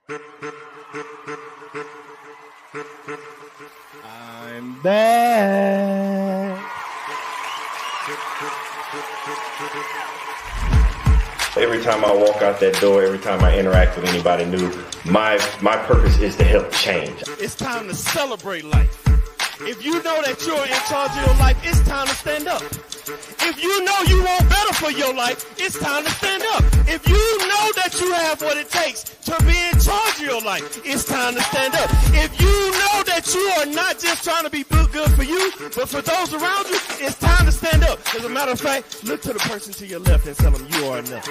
I'm back. Every time I walk out that door, every time I interact with anybody new, my purpose is to help change. It's time to celebrate life. If you know that you're in charge of your life, it's time to stand up. If you know you want better for your life, it's time to stand up. If you know that you have what it takes to be in charge of your life, it's time to stand up. If you know that you are not just trying to be good for you, but for those around you, it's time to stand up. As a matter of fact, look to the person to your left and tell them you are enough.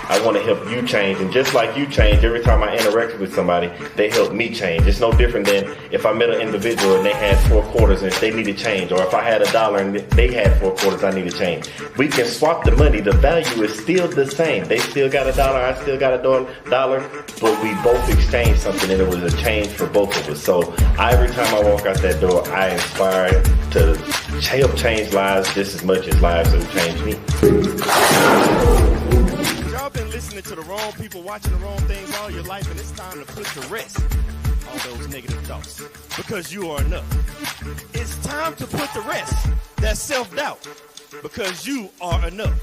I want to help you change, and just like you change, every time I interact with somebody, they help me change. It's no different than if I met an individual and they had 4 quarters and they needed change, or if I had $1 and they had 4 quarters, I need to change. We can swap the money. The value is still the same. They still got $1, I still got $1, but we both exchanged something, and it was a change for both of us. So every time I walk out that door, I inspire to help change lives just as much as lives have changed me. Y'all been listening to the wrong people, watching the wrong things all your life, and it's time to put to rest all those negative thoughts, because you are enough. It's time to put to rest that self-doubt, because you are enough.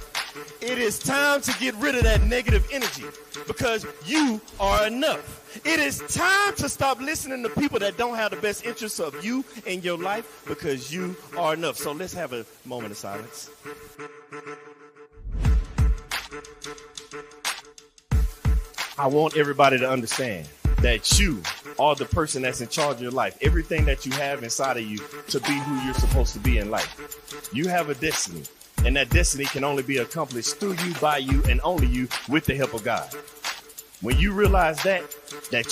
It is time to get rid of that negative energy, because you are enough. It is time to stop listening to people that don't have the best interests of you in your life, because you are enough. So let's have a moment of silence. I want everybody to understand that you are the person that's in charge of your life. Everything that you have inside of you to be who you're supposed to be in life. You have a destiny, and that destiny can only be accomplished through you, by you, and only you, with the help of God. When you realize that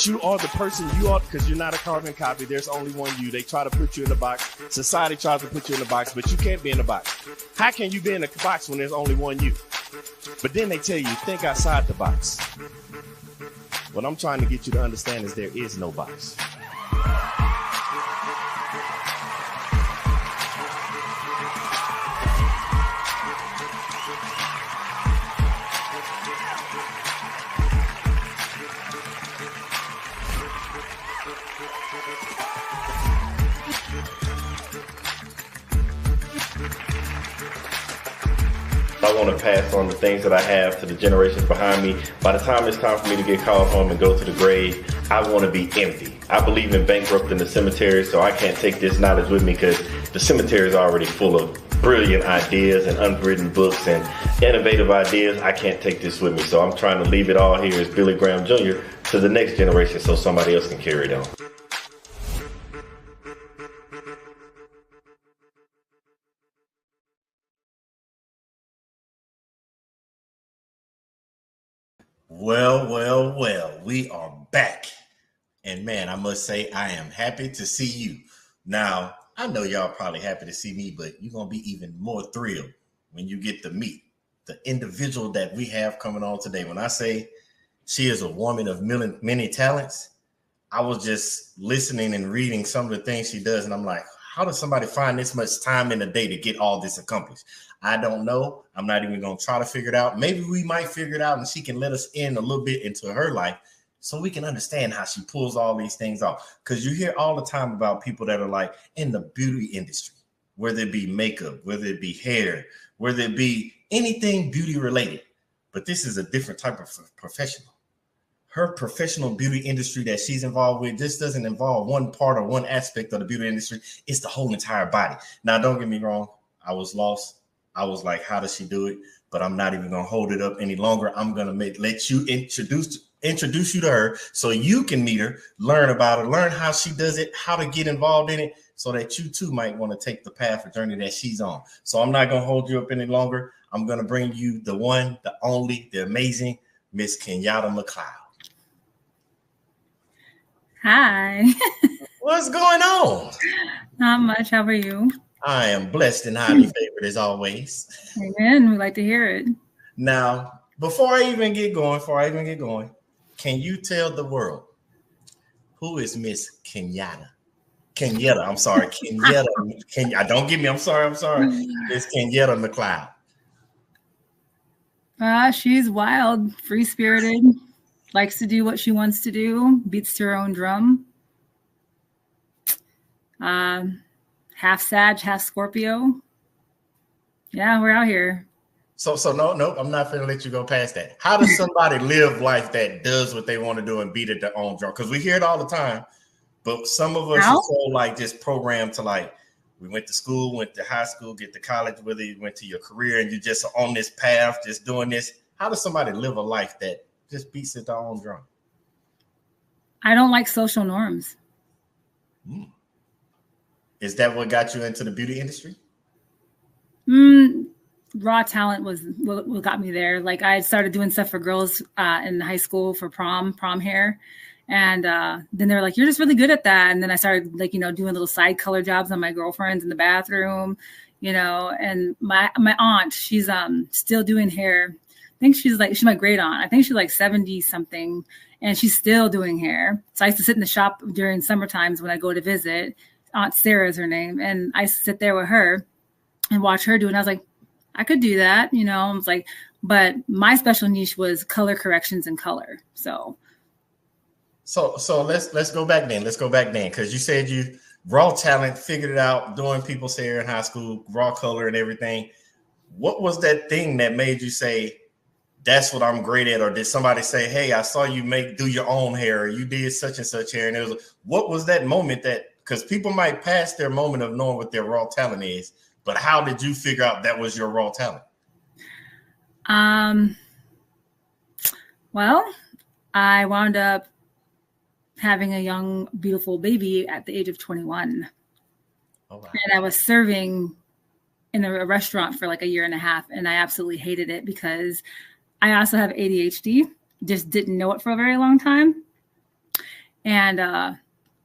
you are the person you are, because you're not a carbon copy, there's only one you. They try to put you in a box. Society tries to put you in a box, but you can't be in a box. How can you be in a box when there's only one you? But then they tell you, think outside the box. What I'm trying to get you to understand is there is no box. I want to pass on the things that I have to the generations behind me. By the time it's time for me to get called home and go to the grave, I want to be empty. I believe in bankrupting the cemetery, so I can't take this knowledge with me, because the cemetery is already full of brilliant ideas and unwritten books and innovative ideas. I can't take this with me, so I'm trying to leave it all here as Billy Graham Jr. to the next generation so somebody else can carry it on. Well, we are back. And man, I must say, I am happy to see you. Now, I know y'all probably happy to see me, but you're going to be even more thrilled when you get to meet the individual that we have coming on today. When I say she is a woman of many talents, I was just listening and reading some of the things she does, and I'm like, how does somebody find this much time in a day to get all this accomplished? I don't know. I'm not even going to try to figure it out. Maybe we might figure it out and she can let us in a little bit into her life so we can understand how she pulls all these things off. Because you hear all the time about people that are like in the beauty industry, whether it be makeup, whether it be hair, whether it be anything beauty related. But this is a different type of professional. Her professional beauty industry that she's involved with, this doesn't involve one part or one aspect of the beauty industry. It's the whole entire body. Now, don't get me wrong. I was lost. I was like, how does she do it? But I'm not even going to hold it up any longer. I'm going to let you introduce you to her so you can meet her, learn about her, learn how she does it, how to get involved in it, so that you too might want to take the path or journey that she's on. So I'm not going to hold you up any longer. I'm going to bring you the one, the only, the amazing Miss Kenyatta McLeod. Hi. What's going on? Not much. How are you? I am blessed and highly favored as always. Amen. We like to hear it. Now, before I even get going, can you tell the world who is Miss Kenyatta? I'm sorry. Kenyatta. Don't get me. I'm sorry. Miss Kenyatta McLeod. She's wild, free spirited, likes to do what she wants to do, beats to her own drum. Half Sag, half Scorpio. Yeah, we're out here. So no, I'm not gonna let you go past that. How does somebody live life that does what they want to do and beat at their own drum? Because we hear it all the time, but some of us are so like just programmed to like, we went to school, went to high school, get to college, whether you went to your career and you just on this path, just doing this. How does somebody live a life that just beats at their own drum? I don't like social norms. Is that what got you into the beauty industry? Raw talent was what got me there. Like I started doing stuff for girls in high school for prom hair. And then they're like, you're just really good at that. And then I started like, doing little side color jobs on my girlfriends in the bathroom, and my aunt, she's still doing hair. I think she's my great aunt. I think she's like 70 something and she's still doing hair. So I used to sit in the shop during summer times when I go to visit. Aunt Sarah is her name. And I used to sit there with her and watch her do it. And I was like, I could do that, I was like, but my special niche was color corrections and color. So let's go back then. Let's go back then. Cause you said you raw talent, figured it out, doing people's hair in high school, raw color and everything. What was that thing that made you say, that's what I'm great at? Or did somebody say, hey, I saw you do your own hair, or you did such and such hair? And what was that moment because people might pass their moment of knowing what their raw talent is, but how did you figure out that was your raw talent? Well, I wound up having a young, beautiful baby at the age of 21. Oh, wow. And I was serving in a restaurant for like a year and a half, and I absolutely hated it because I also have ADHD, just didn't know it for a very long time. And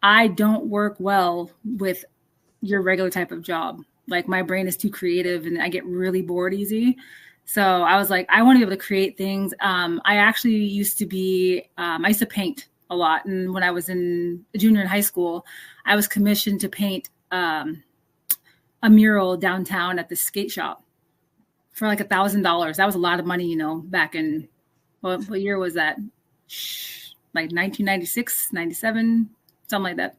I don't work well with your regular type of job. Like my brain is too creative and I get really bored easy. So I was like, I want to be able to create things. I actually used to paint a lot. And when I was a junior in high school, I was commissioned to paint a mural downtown at the skate shop for like $1,000. That was a lot of money, back in, what year was that? Like 1996, 97, something like that.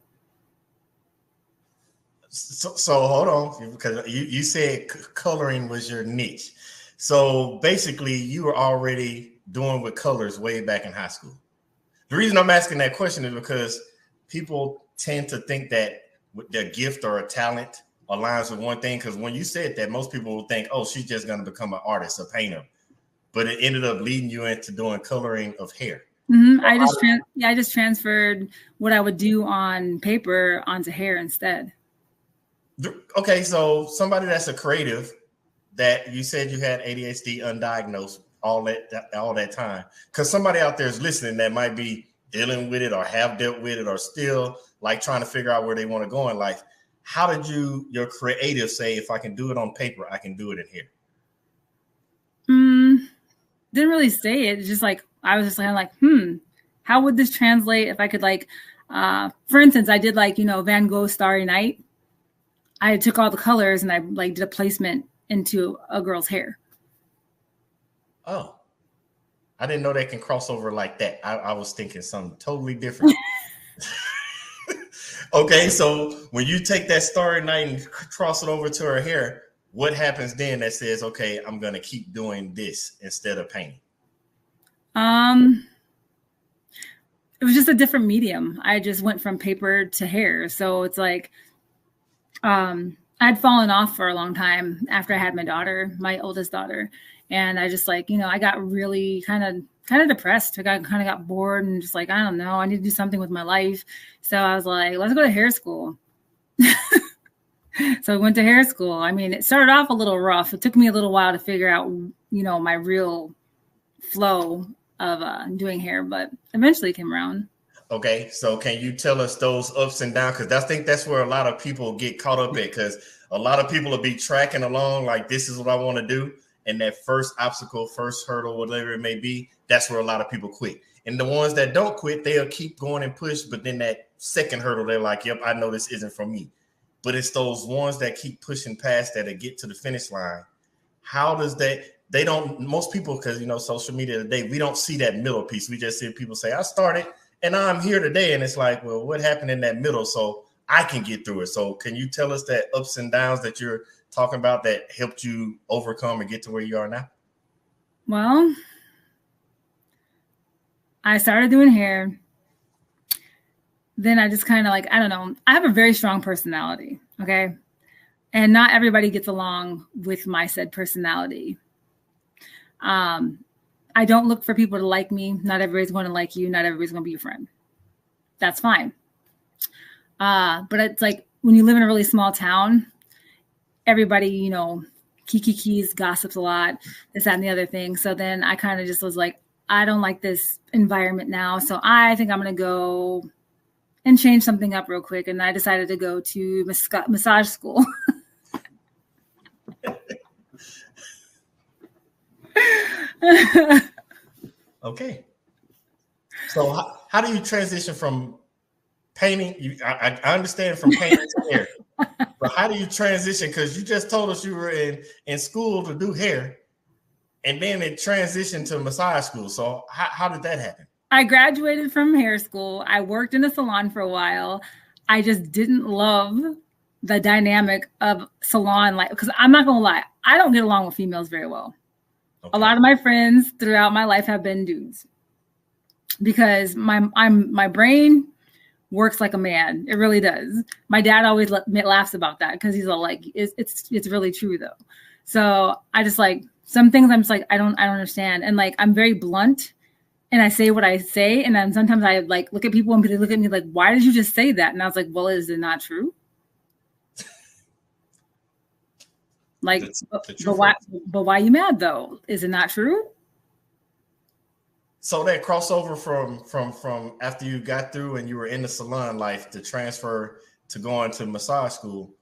So hold on, because you said coloring was your niche. So basically you were already doing with colors way back in high school. The reason I'm asking that question is because people tend to think that their gift or a talent aligns with one thing. Because when you said that, most people will think, oh, she's just going to become an artist, a painter. But it ended up leading you into doing coloring of hair. Mm-hmm. I just transferred what I would do on paper onto hair instead. Okay, so somebody that's a creative, that you said you had ADHD undiagnosed all that time, because somebody out there is listening that might be dealing with it or have dealt with it or still like trying to figure out where they want to go in life. How did your creative say, if I can do it on paper, I can do it in here? Didn't really say it. It's just like, I was just kind of like, how would this translate if I could for instance, I did Van Gogh Starry Night. I took all the colors and I did a placement into a girl's hair. Oh, I didn't know they can cross over like that. I was thinking something totally different. Okay, so when you take that Starry Night and cross it over to her hair, what happens then that says, okay, I'm going to keep doing this instead of painting? It was just a different medium. I just went from paper to hair. So it's like, I'd fallen off for a long time after I had my daughter, my oldest daughter. And I just I got really kind of depressed. I kind of got bored and just I don't know, I need to do something with my life. So I was like, let's go to hair school. So I went to hair school. I mean, it started off a little rough. It took me a little while to figure out, my real flow of doing hair, but eventually it came around. Okay, so can you tell us those ups and downs? Because I think that's where a lot of people get caught up at, because a lot of people will be tracking along like, this is what I want to do. And that first obstacle, first hurdle, whatever it may be, that's where a lot of people quit. And the ones that don't quit, they'll keep going and push. But then that second hurdle, they're like, yep, I know this isn't for me. But it's those ones that keep pushing past that get to the finish line. How does that, most people, because, social media today, we don't see that middle piece. We just see people say, I started and now I'm here today. And it's like, well, what happened in that middle so I can get through it? So can you tell us that ups and downs that you're talking about that helped you overcome and get to where you are now? Well, I started doing hair. Then I just kind of I don't know. I have a very strong personality. Okay. And not everybody gets along with my said personality. I don't look for people to like me. Not everybody's going to like you. Not everybody's going to be your friend. That's fine. But it's like when you live in a really small town, everybody, kikis, gossips a lot, this, that, and the other thing. So then I kind of just was like, I don't like this environment now. So I think I'm going to go and change something up real quick. And I decided to go to massage school. Okay. So how do you transition from painting? I understand from painting to hair, but how do you transition? Because you just told us you were in school to do hair, and then it transitioned to massage school. So how did that happen? I graduated from hair school. I worked in a salon for a while. I just didn't love the dynamic of salon life, because I'm not going to lie, I don't get along with females very well. Okay. A lot of my friends throughout my life have been dudes because my brain works like a man. It really does. My dad always laughs about that because he's all like, it's really true though. So I just some things I'm just I don't understand. And I'm very blunt and I say what I say. And then sometimes I look at people and they look at me like, why did you just say that? And I was like, well, is it not true? But why are you mad though? Is it not true? So that crossover from after you got through and you were in the salon life to transfer to going to massage school,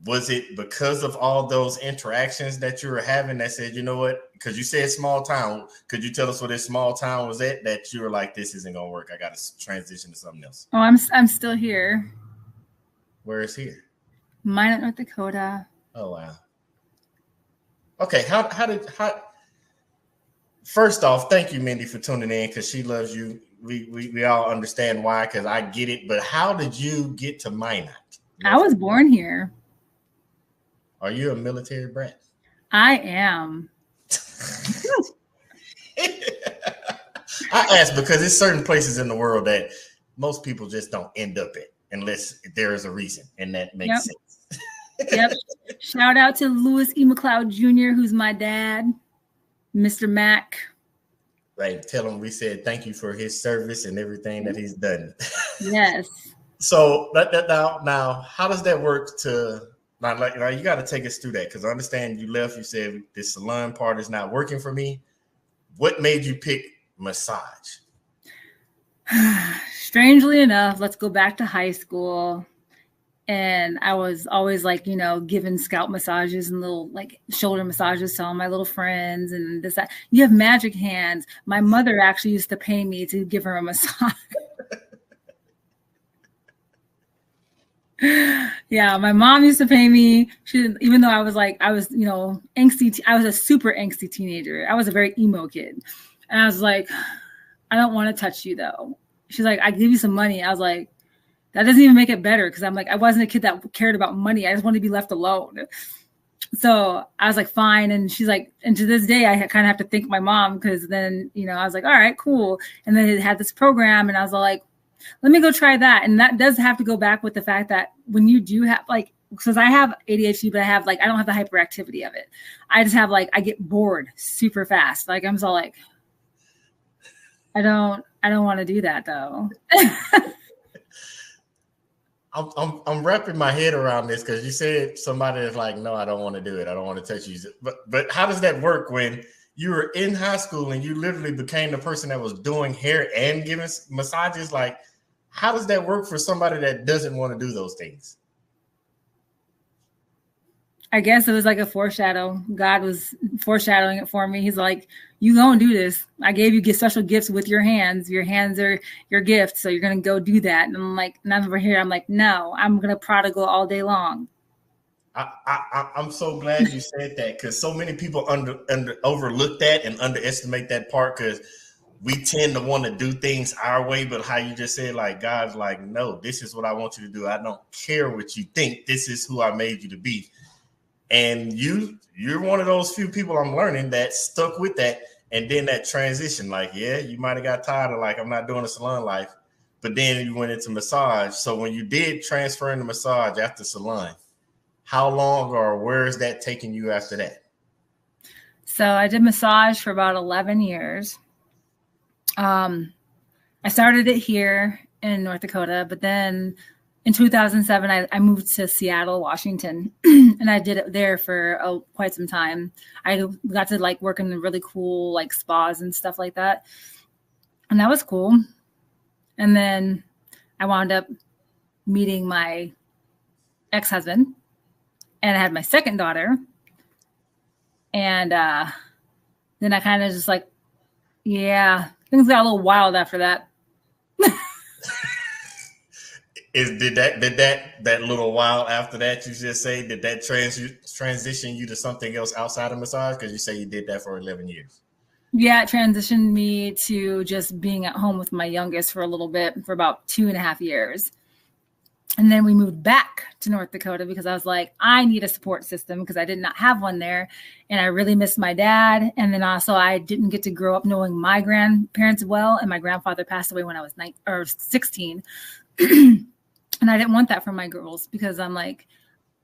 was it because of all those interactions that you were having that said, you know what? Because you said small town. Could you tell us where this small town was at that you were like, this isn't gonna work? I got to transition to something else. Oh, I'm still here. Where is here? Minot, North Dakota. Oh wow. Okay, how first off, thank you, Mindy, for tuning in because she loves you. We all understand why, because I get it. But how did you get to Minot? I was born here. Are you a military brat? I am. I ask because there's certain places in the world that most people just don't end up at unless there is a reason, and that makes sense. Yep. Shout out to Louis E. McLeod Jr., who's my dad, Mr. Mac. Right. Tell him we said thank you for his service and everything that he's done. Yes. So now, how does that work now you got to take us through that because I understand you left. You said this salon part is not working for me. What made you pick massage? Strangely enough, let's go back to high school. And I was always giving scalp massages and little shoulder massages to all my little friends and this, that. You have magic hands. My mother actually used to pay me to give her a massage. Yeah, my mom used to pay me. Even though I was angsty. I was a super angsty teenager. I was a very emo kid. And I was like, I don't want to touch you though. She's like, I give you some money. I was like, that doesn't even make it better because I'm I wasn't a kid that cared about money. I just wanted to be left alone. So I was like, fine. And she's like, and to this day, I kind of have to thank my mom because then, I was like, all right, cool. And then it had this program and I was like, let me go try that. And that does have to go back with the fact that when you do have because I have ADHD, but I have I don't have the hyperactivity of it. I just have I get bored super fast. I'm just all I don't want to do that though. I'm wrapping my head around this because you said somebody is like, no, I don't want to do it. I don't want to touch you. But how does that work when you were in high school and you literally became the person that was doing hair and giving massages? How does that work for somebody that doesn't want to do those things? I guess it was a foreshadow. God was foreshadowing it for me. He's like, you go and do this. I gave you special gifts with your hands. Your hands are your gift. So you're going to go do that. And I'm like, and over here, I'm like, no, I'm going to prodigal all day long. I'm so glad you said that, because so many people overlook that and underestimate that part, because we tend to want to do things our way. But how you just said, like, God's like, no, this is what I want you to do. I don't care what you think. This is who I made you to be. And you're one of those few people I'm learning that stuck with that. And then that transition, like, yeah, you might have got tired of, like, I'm not doing a salon life, but then you went into massage. So when you did transfer into massage after salon, how long or where is that taking you after that? So I did massage for about 11 years. I started it here in North Dakota, but then in 2007, I moved to Seattle, Washington, and I did it there for quite some time. I got to like work in the really cool like spas and stuff like that. And that was cool. And then I wound up meeting my ex-husband, and I had my second daughter. And then I kind of just like, yeah, things got a little wild after that. Did that little while after that, you just say, did that transition you to something else outside of massage? Because you say you did that for 11 years. Yeah, it transitioned me to just being at home with my youngest for a little bit, for about 2.5 years. And then we moved back to North Dakota because I was like, I need a support system, because I did not have one there. And I really missed my dad. And then also I didn't get to grow up knowing my grandparents well. And my grandfather passed away when I was 16. And I didn't want that for my girls, because I'm like,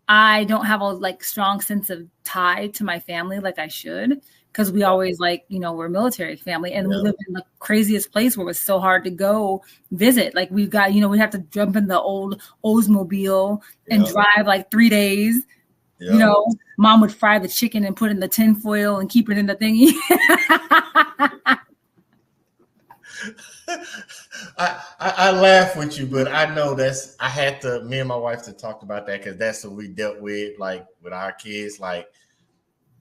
I don't have a like strong sense of tie to my family like I should, because we always like, you know, we're a military family, and we live in the craziest place where it was so hard to go visit. Like we've got, you know, we have to jump in the old Oldsmobile and drive like 3 days. You know, mom would fry the chicken and put in the tin foil and keep it in the thingy. I laugh with you, but I know me and my wife to talk about that, because that's what we dealt with, like with our kids. Like,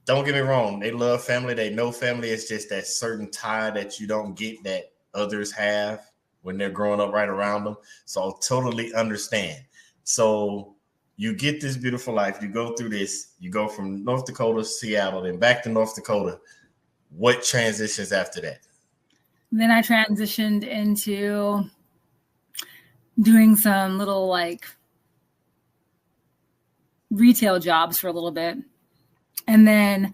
don't get me wrong, they love family, they know family. It's just that certain tie that you don't get that others have when they're growing up right around them. So I totally understand. So you get this beautiful life, you go through this, you go from North Dakota, Seattle, then back to North Dakota. What transitions after that? Then I transitioned into doing some little like retail jobs for a little bit. And then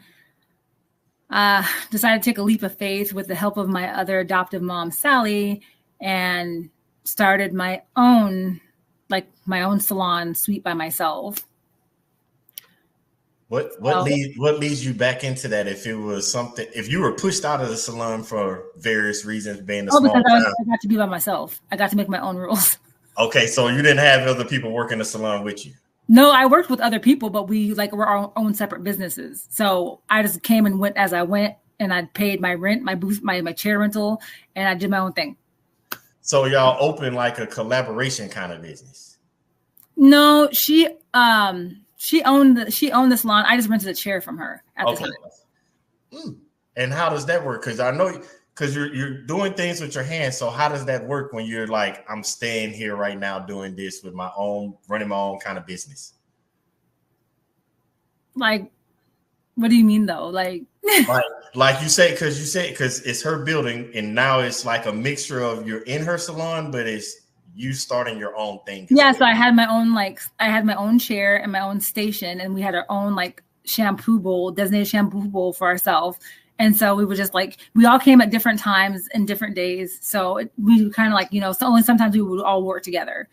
decided to take a leap of faith with the help of my other adoptive mom, Sally, and started my own salon suite by myself. What leads you back into that? If it was something, if you were pushed out of the salon for various reasons, being because I got to be by myself. I got to make my own rules. Okay, so you didn't have other people working the salon with you? No, I worked with other people, but we were our own separate businesses. So I just came and went as I went, and I paid my rent, my booth, my chair rental, and I did my own thing. So y'all opened like a collaboration kind of business? No, she owned the salon. I just rented a chair from her at the time. And how does that work? Because I know, because you're doing things with your hands. So how does that work when you're like, I'm staying here right now doing this with my own, running my own kind of business? Like, what do you mean though? Like you say, because it's her building, and now it's like a mixture of you're in her salon, but it's you starting your own thing. Yeah, so I had my own chair and my own station, and we had our own like designated shampoo bowl for ourselves. And so we were just like, we all came at different times and different days. So we kind of like, you know, so only sometimes we would all work together.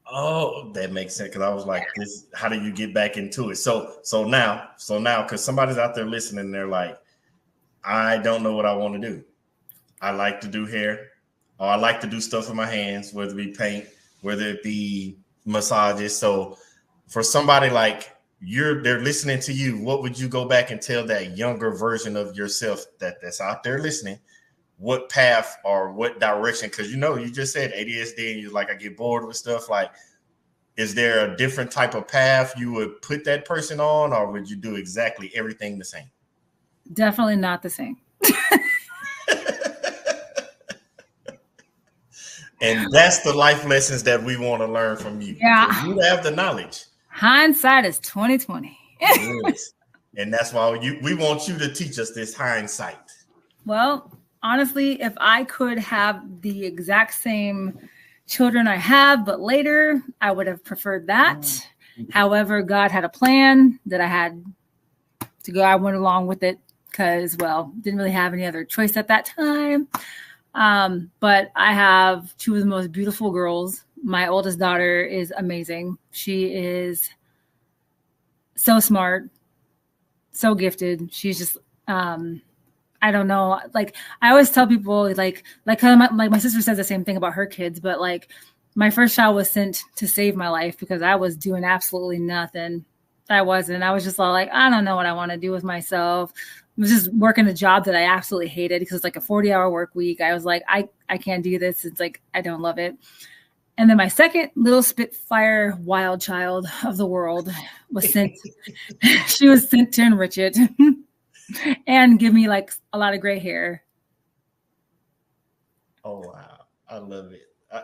Oh, that makes sense. Because I was like, how do you get back into it? So now, because somebody's out there listening, they're like, I don't know what I want to do. I like to do hair, or I like to do stuff with my hands, whether it be paint, whether it be massages. So for somebody like they're listening to you, what would you go back and tell that younger version of yourself that's out there listening? What path or what direction? Because you just said ADHD, and you're like, I get bored with stuff. Like, is there a different type of path you would put that person on, or would you do exactly everything the same? Definitely not the same. And that's the life lessons that we want to learn from you. Yeah. So you have the knowledge. Hindsight is 2020. Yes. And that's why we want you to teach us this hindsight. Well, honestly, if I could have the exact same children I have, but later, I would have preferred that. However, God had a plan that I had to go. I went along with it because, well, didn't really have any other choice at that time. But I have two of the most beautiful girls. My oldest daughter is amazing. She is so smart, so gifted. She's just, I don't know. Like, I always tell people, like my sister says the same thing about her kids, but like my first child was sent to save my life because I was doing absolutely nothing. I wasn't. I was just all like, I don't know what I want to do with myself. I was just working a job that I absolutely hated because it's like a 40-hour work week. I was like, I can't do this. It's like, I don't love it. And then my second little Spitfire wild child of the world was sent. She was sent to enrich it and give me like a lot of gray hair. Oh, wow. I love it.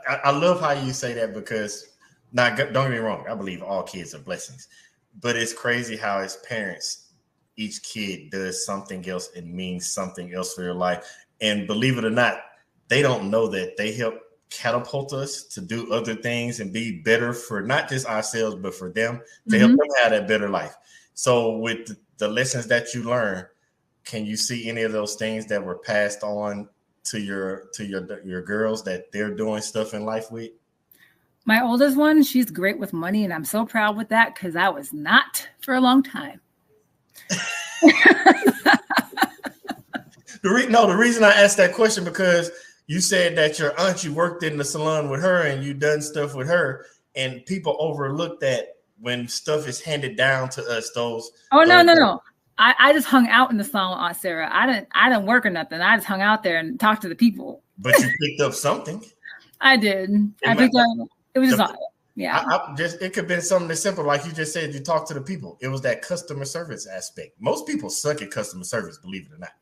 I love how you say that because, now, don't get me wrong, I believe all kids are blessings. But it's crazy how as parents, each kid does something else and means something else for your life. And believe it or not, they don't know that they help catapult us to do other things and be better for not just ourselves, but for them, to help them have that better life. So with the lessons that you learn, can you see any of those things that were passed on to your girls that they're doing stuff in life with? My oldest one, she's great with money, and I'm so proud with that because I was not for a long time. The reason I asked that question because you said that your aunt, you worked in the salon with her and you done stuff with her, and people overlook that when stuff is handed down to us. Those. Oh no. I just hung out in the salon with Aunt Sarah. I didn't work or nothing. I just hung out there and talked to the people. But you picked up something. I did. I picked up. It was just yeah. It could have been something as simple like you just said. You talk to the people. It was that customer service aspect. Most people suck at customer service, believe it or not.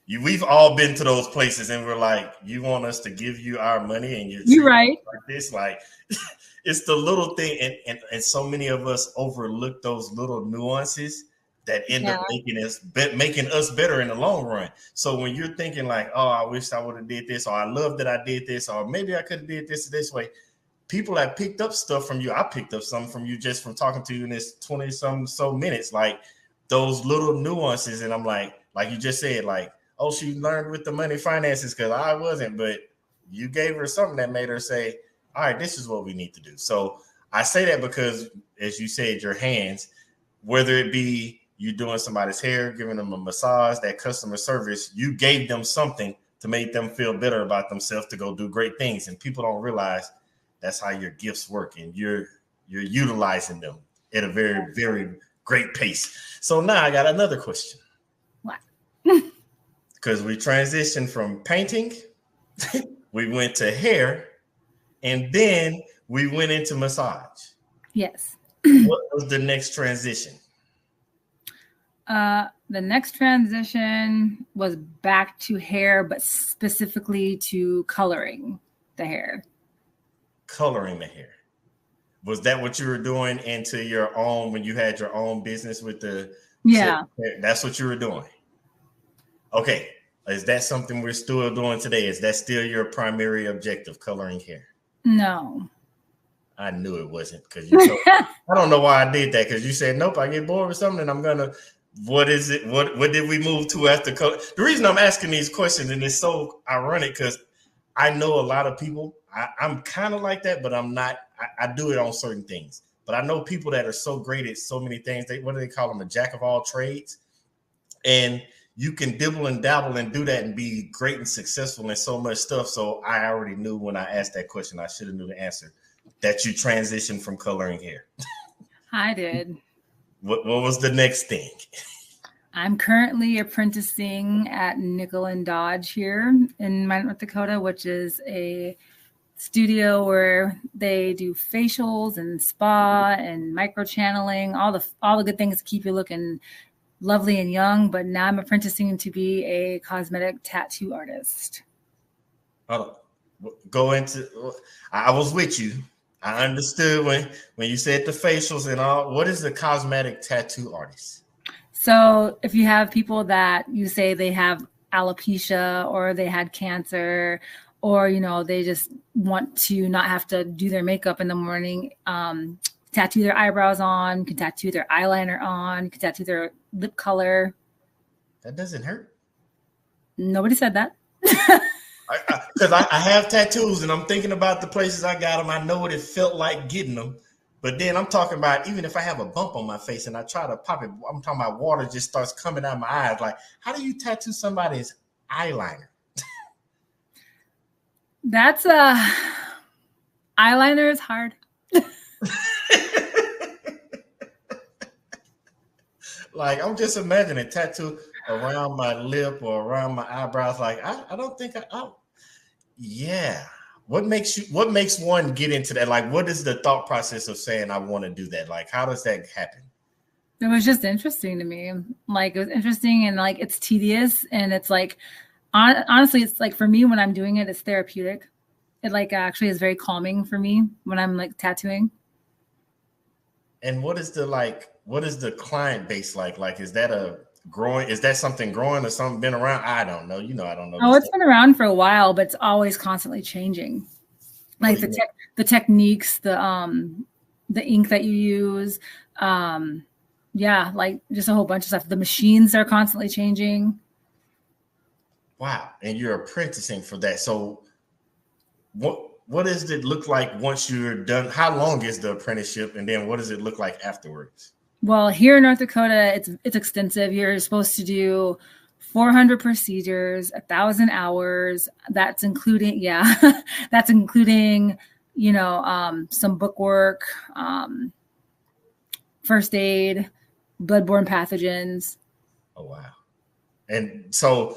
We've all been to those places, and we're like, "You want us to give you our money?" And you're right. Like this, like it's the little thing, and so many of us overlook those little nuances that end up making us better in the long run. So when you're thinking like, "Oh, I wish I would have did this," or "I love that I did this," or maybe I could have did this way. People have picked up stuff from you. I picked up something from you just from talking to you in this 20-some minutes, like those little nuances. And I'm like you just said, like, oh, she learned with the money finances because I wasn't, but you gave her something that made her say, all right, this is what we need to do. So I say that because, as you said, your hands, whether it be you doing somebody's hair, giving them a massage, that customer service, you gave them something to make them feel better about themselves to go do great things. And people don't realize that's how your gifts work, and you're utilizing them at a very, very great pace. So now I got another question. What? Because we transitioned from painting, we went to hair, and then we went into massage. Yes. What was the next transition? The next transition was back to hair, but specifically to coloring the hair. Coloring the hair. Was that what you were doing into your own, when you had your own business with the... Yeah. That's what you were doing. Okay. Is that something we're still doing today? Is that still your primary objective, coloring hair? No. I knew it wasn't because I don't know why I did that, because you said, nope, I get bored with something and I'm going to, what is it? What did we move to after color? The reason I'm asking these questions, and it's so ironic because I know a lot of people, I'm kind of like that, but I'm not, I do it on certain things. But I know people that are so great at so many things. What do they call them? A jack of all trades. And you can dibble and dabble and do that and be great and successful in so much stuff. So I already knew when I asked that question, I should have knew the answer, that you transitioned from coloring hair. I did. What was the next thing? I'm currently apprenticing at Nickel and Dodge here in North Dakota, which is a studio where they do facials and spa and microchanneling, all the good things to keep you looking lovely and young. But now I'm apprenticing to be a cosmetic tattoo artist. Go into. I was with you. I understood when you said the facials and all. What is the cosmetic tattoo artist? So if you have people that you say they have alopecia or they had cancer, or, you know, they just want to not have to do their makeup in the morning, tattoo their eyebrows on, can tattoo their eyeliner on, can tattoo their lip color. That doesn't hurt. Nobody said that. Because I have tattoos and I'm thinking about the places I got them. I know what it felt like getting them. But then I'm talking about even if I have a bump on my face and I try to pop it, I'm talking about water just starts coming out of my eyes. Like, how do you tattoo somebody's eyeliner? That's eyeliner is hard. Like, I'm just imagining a tattoo around my lip or around my eyebrows. Like, I don't think yeah. What makes one get into that? Like, what is the thought process of saying I want to do that? Like, how does that happen? It was just interesting to me. Like, it was interesting, and like, it's tedious, and it's like, honestly, it's like, for me, when I'm doing it, it's therapeutic. It like actually is very calming for me when I'm like tattooing. And what is the client base like? Like, is that something growing or something been around? I don't know. I don't know. Oh, it's been around for a while, but it's always constantly changing. Like the techniques, the ink that you use. Yeah, like just a whole bunch of stuff. The machines are constantly changing. Wow. And you're apprenticing for that. So what does it look like once you're done? How long is the apprenticeship? And then what does it look like afterwards? Well, here in North Dakota, it's extensive. You're supposed to do 400 procedures, 1,000 hours. That's including, some book work, first aid, bloodborne pathogens. Oh, wow. And so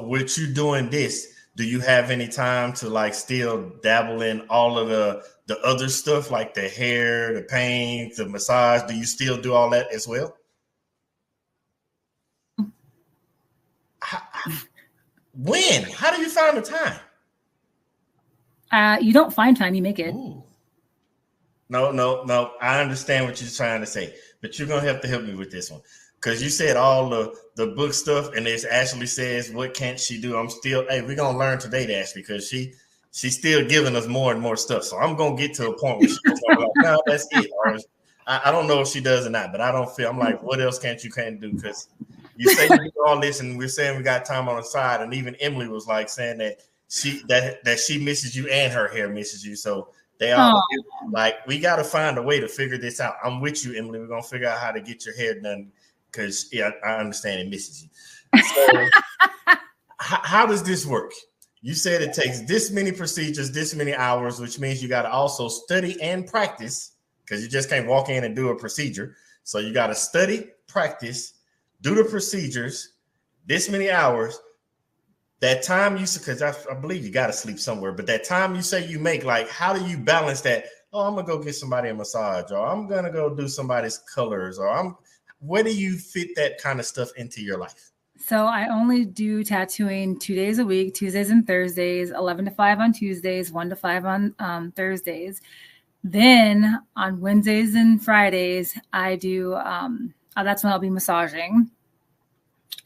with you doing this, do you have any time to like still dabble in all of the other stuff like the hair, the paint, the massage? Do you still do all that as well? When? How do you find the time? You don't find time, you make it. Ooh. No. I understand what you're trying to say, but you're going to have to help me with this one. Because you said all the book stuff, and it actually says, what can't she do? We're going to learn today, Ashley, because she's still giving us more and more stuff. So I'm going to get to a point where she's like, no, that's it. Or I don't know if she does or not, but I'm like, what else can't do? Because you say you do all this, and we're saying we got time on the side. And even Emily was like saying that she misses you and her hair misses you. So they all like, we got to find a way to figure this out. I'm with you, Emily. We're going to figure out how to get your hair done. Because I understand it misses you. So how does this work? You said it takes this many procedures, this many hours, which means you got to also study and practice, because you just can't walk in and do a procedure. So you got to study, practice, do the procedures, this many hours. That time because I believe you got to sleep somewhere, but that time you say you make, like, how do you balance that? Oh, I'm going to go get somebody a massage, or I'm going to go do somebody's colors, or where do you fit that kind of stuff into your life? So I only do tattooing 2 days a week, Tuesdays and Thursdays, 11 to 5 on Tuesdays, 1 to 5 on Thursdays. Then on Wednesdays and Fridays, I do, that's when I'll be massaging.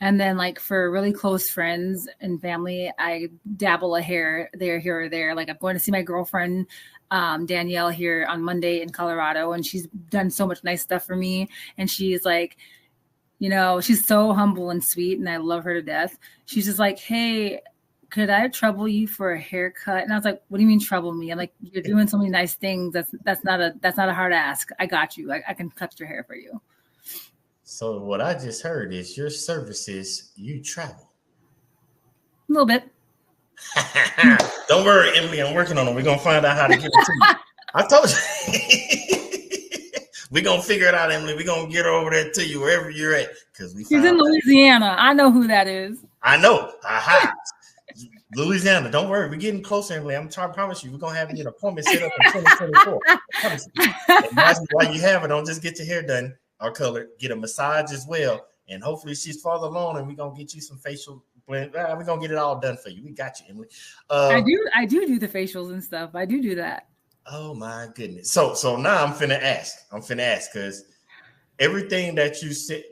And then like for really close friends and family, I dabble a hair there, here or there. Like I'm going to see my girlfriend, Danielle, here on Monday in Colorado, and she's done so much nice stuff for me. And she's like, she's so humble and sweet, and I love her to death. She's just like, hey, could I trouble you for a haircut? And I was like, what do you mean trouble me? I'm like, you're doing so many nice things. That's not a hard ask. I got you. I can cut your hair for you. So what I just heard is your services, you travel. A little bit. Don't worry, Emily. I'm working on it. We're going to find out how to get it to you. I told you. We're going to figure it out, Emily. We're going to get her over there to you wherever you're at. She's in Louisiana. I know who that is. I know. Aha. Louisiana. Don't worry. We're getting closer, Emily. I'm trying to promise you. We're going to have an appointment set up in 2024. I promise you. And while you have it, don't just get your hair done or colored. Get a massage as well. And hopefully she's farther along, and we're going to get you some facial blend. We're going to get it all done for you. We got you, Emily. I do the facials and stuff. I do that. Oh my goodness. So now I'm finna ask because everything that you said,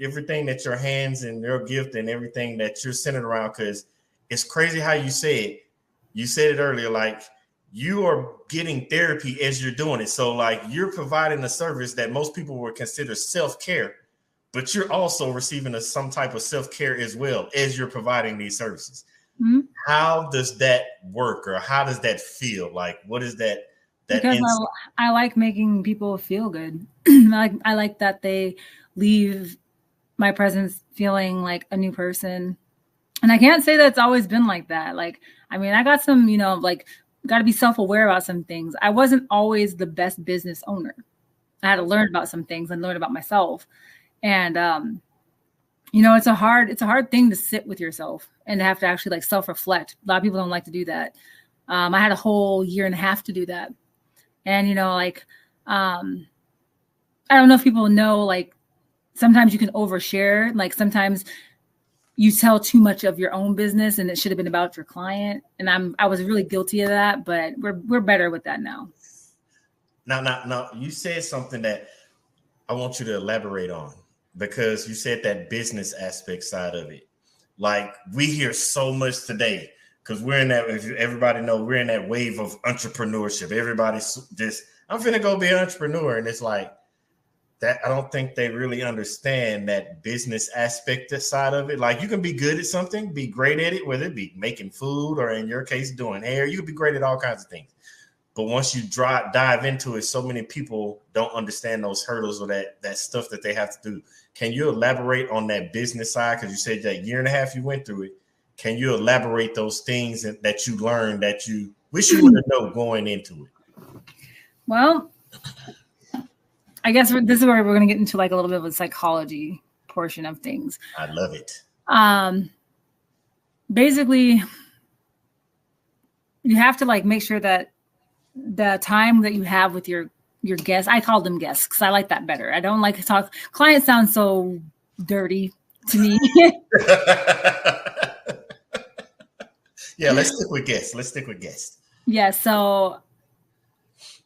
everything that your hands and your gift and everything that you're centered around, because it's crazy how you said it earlier, like you are getting therapy as you're doing it. So like you're providing a service that most people would consider self-care, but you're also receiving some type of self-care as well as you're providing these services. Mm-hmm. How does that work, or how does that feel? Like, what is that? Because I like making people feel good. I like that they leave my presence feeling like a new person. And I can't say that it's always been like that. Like, I mean, I got some, like, got to be self-aware about some things. I wasn't always the best business owner. I had to learn about some things and learn about myself. And, it's a hard thing to sit with yourself and to have to actually like self-reflect. A lot of people don't like to do that. I had a whole year and a half to do that. And, I don't know if people know, like, sometimes you can overshare. Like, sometimes you tell too much of your own business and it should have been about your client. And I was really guilty of that, but we're better with that now. Now, you said something that I want you to elaborate on, because you said that business aspect side of it. Like, we hear so much today, because we're in that, if everybody know, we're in that wave of entrepreneurship. Everybody's just, I'm finna go be an entrepreneur. And it's like that. I don't think they really understand that business aspect side of it. Like, you can be good at something, be great at it, whether it be making food or in your case, doing hair. You can be great at all kinds of things. But once you dive into it, so many people don't understand those hurdles or that stuff that they have to do. Can you elaborate on that business side? Because you said that year and a half you went through it. Can you elaborate those things that you learned that you wish you would have known going into it? Well, I guess this is where we're going to get into like a little bit of a psychology portion of things. I love it. Basically, you have to like make sure that the time that you have with your guests, I call them guests because I like that better. I don't like to talk. Clients sound so dirty to me. Yeah, let's stick with guests. Yeah, so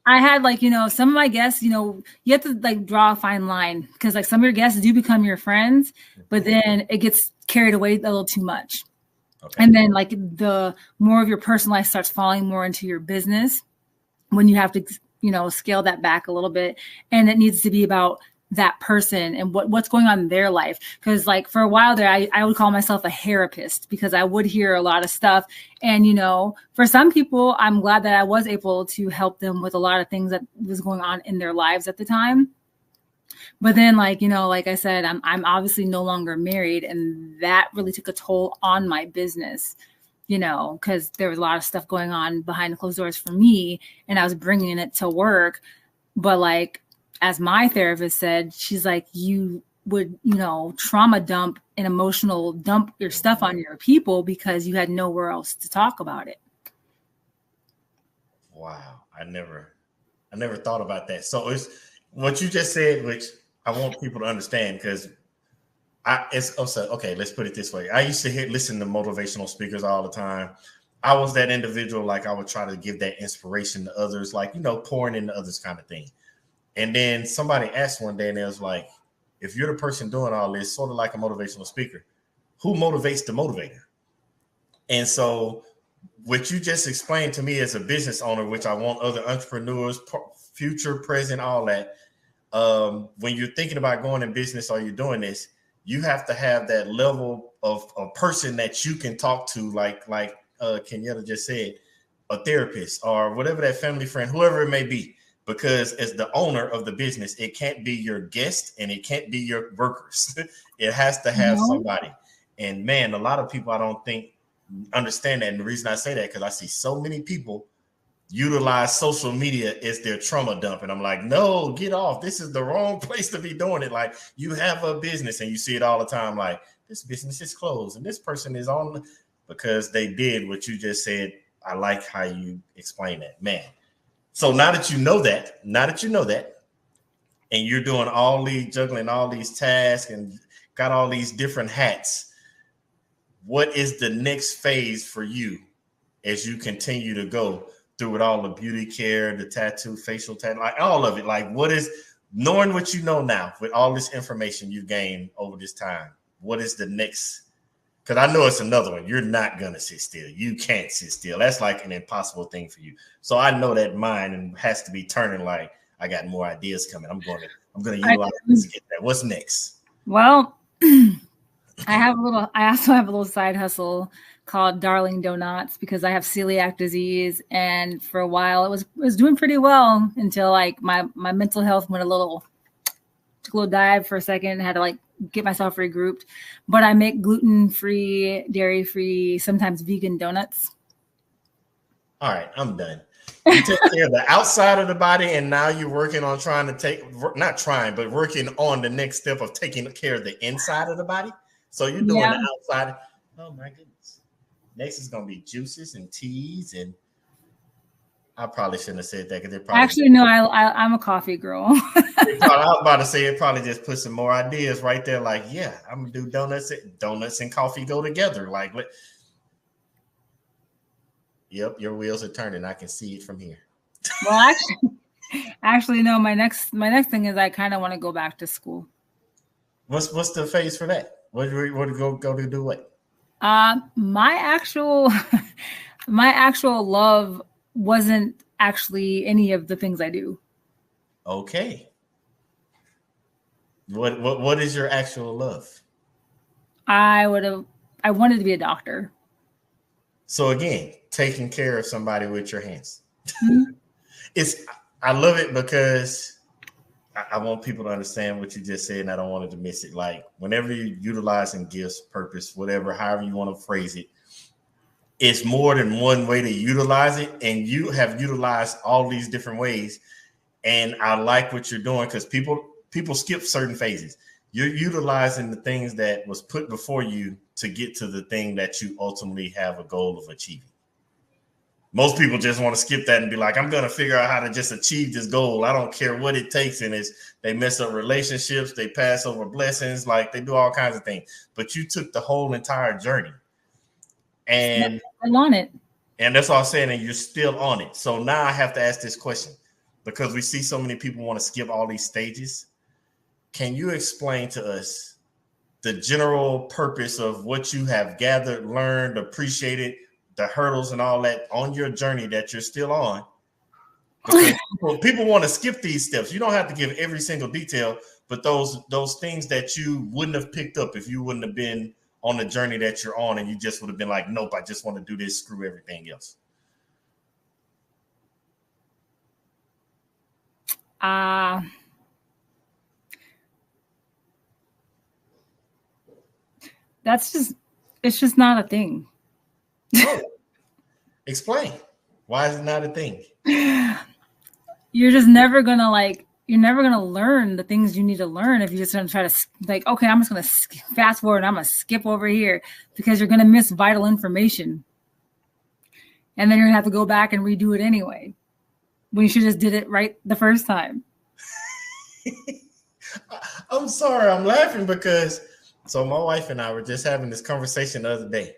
I had like, some of my guests, you have to like draw a fine line because like some of your guests do become your friends, but then it gets carried away a little too much. Okay. And then like the more of your personal life starts falling more into your business when you have to, scale that back a little bit. And it needs to be about that person and what's going on in their life. Because like for a while there, I would call myself a therapist because I would hear a lot of stuff. And, for some people, I'm glad that I was able to help them with a lot of things that was going on in their lives at the time. But then like, like I said, I'm obviously no longer married, and that really took a toll on my business, because there was a lot of stuff going on behind the closed doors for me, and I was bringing it to work. But like, as my therapist said, she's like, you would, trauma dump and emotional dump your stuff on your people because you had nowhere else to talk about it. Wow. I never thought about that. So it's what you just said, which I want people to understand, because okay, let's put it this way. I used to listen to motivational speakers all the time. I was that individual, like I would try to give that inspiration to others, like, pouring into others kind of thing. And then somebody asked one day, and it was like, if you're the person doing all this, sort of like a motivational speaker, who motivates the motivator? And so what you just explained to me as a business owner, which I want other entrepreneurs, future, present, all that, when you're thinking about going in business or you're doing this, you have to have that level of a person that you can talk to, like Kenyatta just said, a therapist or whatever, that family friend, whoever it may be. Because as the owner of the business, it can't be your guest and it can't be your workers. It has to have somebody. And man, a lot of people I don't think understand that. And the reason I say that, because I see so many people utilize social media as their trauma dump. And I'm like, no, get off. This is the wrong place to be doing it. Like, you have a business and you see it all the time. Like, this business is closed and this person is on, because they did what you just said. I like how you explain that, man. So now that you know that, and you're doing juggling all these tasks and got all these different hats, what is the next phase for you as you continue to go through with all the beauty care, the tattoo, facial tattoo, like all of it. Like, what is knowing what you know now with all this information you've gained over this time? What is the next? Because I know it's another one. You're not gonna sit still. You can't sit still. That's like an impossible thing for you. So I know that mind has to be turning. Like, I got more ideas coming. I'm gonna utilize this to get that. What's next? Well, I also have a little side hustle called Darling Donuts because I have celiac disease, and for a while it was doing pretty well until like my mental health took a little dive for a second and had to like get myself regrouped. But I make gluten-free, dairy-free, sometimes vegan donuts. All right, I'm done. You take care of the outside of the body, and now you're working on working on the next step of taking care of the inside of the body. So you're doing the outside. Oh my goodness. Next is going to be juices and teas, and I probably shouldn't have said that because it probably actually no. I'm a coffee girl. I was about to say it probably just put some more ideas right there. Like, yeah, I'm gonna do donuts. Donuts and coffee go together. Like, yep, your wheels are turning. I can see it from here. Well, actually, no. My next thing is I kind of want to go back to school. What's the phase for that? What go to do what? My actual love wasn't actually any of the things I do. Okay. What is your actual love? I wanted to be a doctor. So again, taking care of somebody with your hands. Mm-hmm. I love it because I want people to understand what you just said, and I don't want it to miss it. Like, whenever you're utilizing gifts, purpose, whatever, however you want to phrase it, it's more than one way to utilize it, and you have utilized all these different ways. And I like what you're doing because people skip certain phases. You're utilizing the things that was put before you to get to the thing that you ultimately have a goal of achieving. Most people just want to skip that and be like, I'm going to figure out how to just achieve this goal. I don't care what it takes. And they mess up relationships. They pass over blessings. Like, they do all kinds of things. But you took the whole entire journey. And I'm on it. And that's all I'm saying. And you're still on it. So now I have to ask this question because we see so many people want to skip all these stages. Can you explain to us the general purpose of what you have gathered, learned, appreciated, the hurdles and all that on your journey that you're still on? Because people want to skip these steps. You don't have to give every single detail, but those things that you wouldn't have picked up if you wouldn't have been on the journey that you're on, and you just would have been like, nope, I just want to do this, screw everything else. It's just not a thing. Oh, explain. Why is it not a thing? You're just never gonna learn the things you need to learn if you're just gonna try to like, okay, I'm just gonna fast forward and I'm gonna skip over here because you're gonna miss vital information. And then you're gonna have to go back and redo it anyway. When you should just did it right the first time. I'm sorry, I'm laughing because so my wife and I were just having this conversation the other day.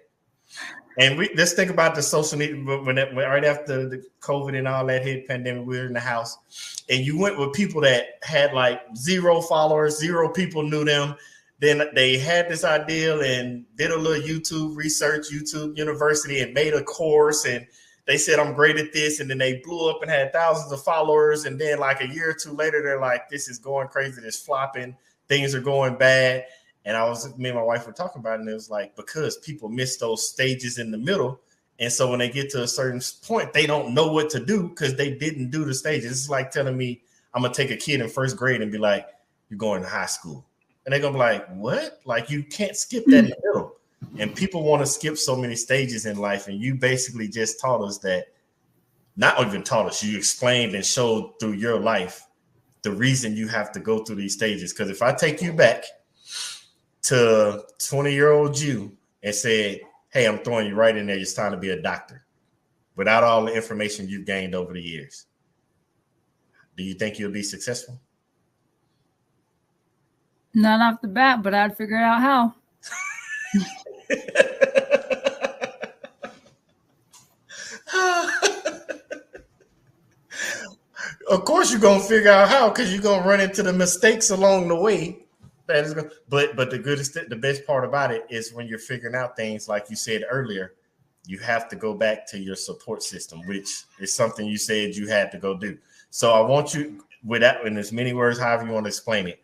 And let's think about the social media right after the COVID and all that hit, pandemic, we were in the house. And you went with people that had like 0 followers, 0 people knew them. Then they had this idea and did a little YouTube research, YouTube University, and made a course. And they said, I'm great at this. And then they blew up and had thousands of followers. And then like a year or two later, they're like, this is going crazy. This flopping. Things are going bad. And me and my wife were talking about it, and it was like, because people miss those stages in the middle. And so when they get to a certain point, they don't know what to do because they didn't do the stages. It's like telling me I'm going to take a kid in first grade and be like, you're going to high school. And they're going to be like, what? Like, you can't skip that in the middle. And people want to skip so many stages in life. And you basically just taught us that, not even taught us, you explained and showed through your life the reason you have to go through these stages. Because if I take you back to 20-year-old you and said, hey, I'm throwing you right in there, it's time to be a doctor, without all the information you've gained over the years, do you think you'll be successful? Not off the bat, but I'd figure out how. Of course, you're gonna figure out how, because you're gonna run into the mistakes along the way. That is, but the best part about it is when you're figuring out things, like you said earlier, you have to go back to your support system, which is something you said you had to go do. So I want you, with that, in as many words, however you want to explain it,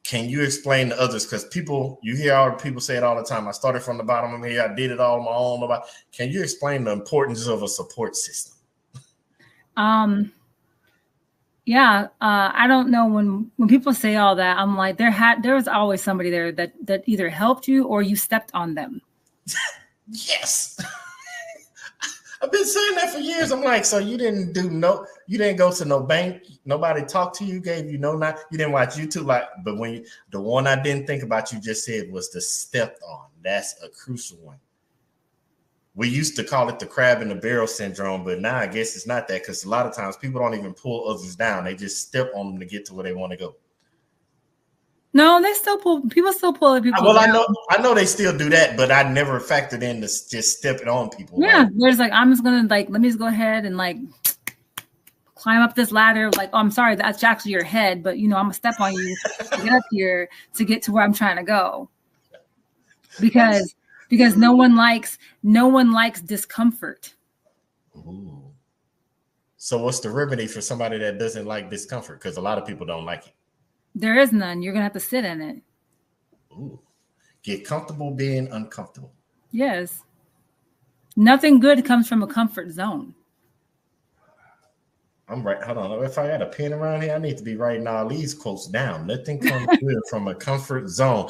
can you explain to others? Because you hear all the people say it all the time. I started from the bottom of here. I did it all on my own. Can you explain the importance of a support system? Yeah, I don't know, when people say all that, I'm like, there was always somebody there that either helped you or you stepped on them. Yes. I've been saying that for years. I'm like, so you didn't go to no bank, nobody talked to you, gave you you didn't watch YouTube, but the one I didn't think about, you just said, was the stepped on. That's a crucial one. We used to call it the crab in the barrel syndrome, but now I guess it's not that, because a lot of times people don't even pull others down. They just step on them to get to where they want to go. No, people still pull other people. Well, down. I know they still do that, but I never factored in to just stepping on people. Yeah, there's I'm just gonna let me just go ahead and climb up this ladder. I'm sorry, that's actually your head, but I'm gonna step on you to get up here to get to where I'm trying to go. Because no one likes discomfort. Ooh. So what's the remedy for somebody that doesn't like discomfort? Because a lot of people don't like it. There is none. You're going to have to sit in it. Ooh. Get comfortable being uncomfortable. Yes. Nothing good comes from a comfort zone. I'm right. Hold on. If I had a pen around here, I need to be writing all these quotes down. Nothing comes good from a comfort zone.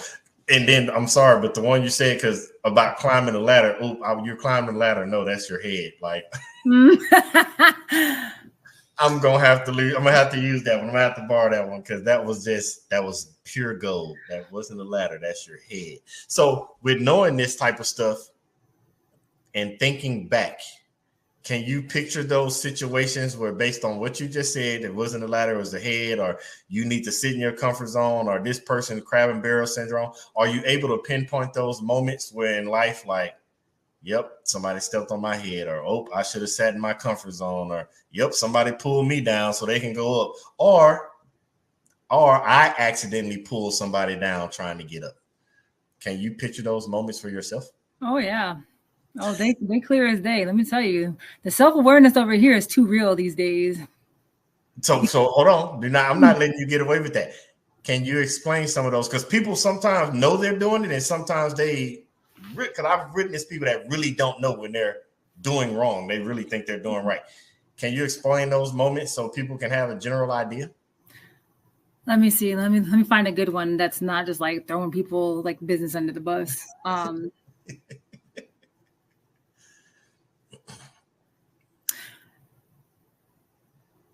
And then, I'm sorry, but the one you said, because about climbing the ladder, you're climbing the ladder. No, that's your head. I'm gonna have to leave. I'm gonna have to use that one. I'm gonna have to borrow that one, because that was pure gold. That wasn't a ladder. That's your head. So with knowing this type of stuff and thinking back, can you picture those situations where, based on what you just said, it wasn't a ladder, it was the head, or you need to sit in your comfort zone, or this person's crab and barrel syndrome? Are you able to pinpoint those moments where in life, yep, somebody stepped on my head, or I should have sat in my comfort zone, or yep, somebody pulled me down so they can go up, or I accidentally pulled somebody down trying to get up? Can you picture those moments for yourself? Oh yeah. Oh, they clear as day. Let me tell you, the self-awareness over here is too real these days. So hold on. I'm not letting you get away with that. Can you explain some of those? Because people sometimes know they're doing it, and sometimes because I've witnessed people that really don't know when they're doing wrong. They really think they're doing right. Can you explain those moments so people can have a general idea? Let me see. Let me find a good one that's not just throwing people business under the bus.